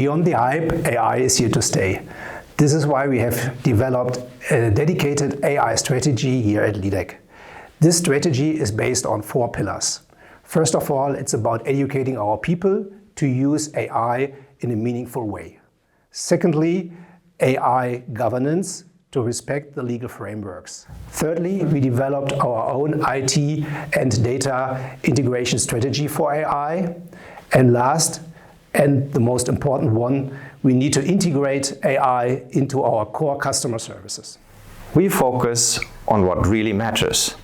beyond the hype, AI is here to stay. This is why we have developed a dedicated AI strategy here at Leadec. This strategy is based on 4 pillars. First of all, it's about educating our people to use AI in a meaningful way. Secondly, AI governance to respect the legal frameworks. Thirdly, we developed our own IT and data integration strategy for AI. And last, and the most important one, we need to integrate AI into our core customer services. We focus on what really matters,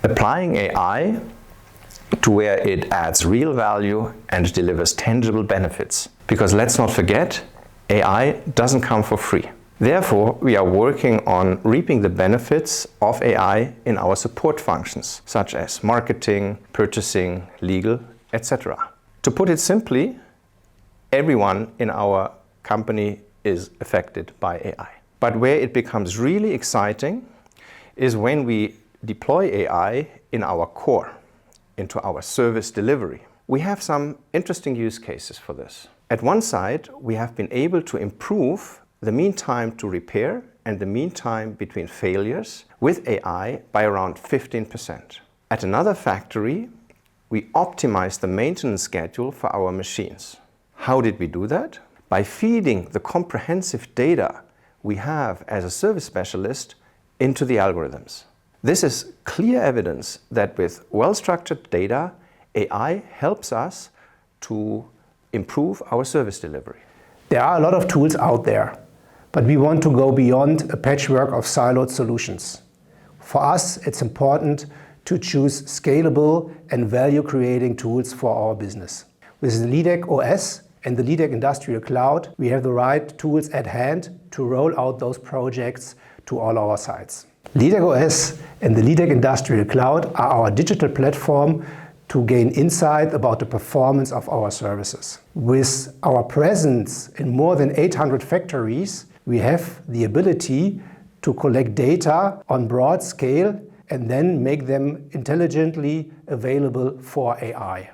applying AI to where it adds real value and delivers tangible benefits. Because let's not forget, AI doesn't come for free. Therefore, we are working on reaping the benefits of AI in our support functions, such as marketing, purchasing, legal, etc. To put it simply, everyone in our company is affected by AI. But where it becomes really exciting is when we deploy AI in our core, into our service delivery. We have some interesting use cases for this. At one side, we have been able to improve the mean time to repair and the mean time between failures with AI by around 15%. At another factory, we optimized the maintenance schedule for our machines. How did we do that? By feeding the comprehensive data we have as a service specialist into the algorithms. This is clear evidence that with well-structured data, AI helps us to improve our service delivery. There are a lot of tools out there, but we want to go beyond a patchwork of siloed solutions. For us, it's important to choose scalable and value-creating tools for our business. With the Leadec.os and the Leadec Industrial Cloud, we have the right tools at hand to roll out those projects to all our sites. Leadec.os and the Leadec Industrial Cloud are our digital platform to gain insight about the performance of our services. With our presence in more than 800 factories, we have the ability to collect data on broad scale and then make them intelligently available for AI.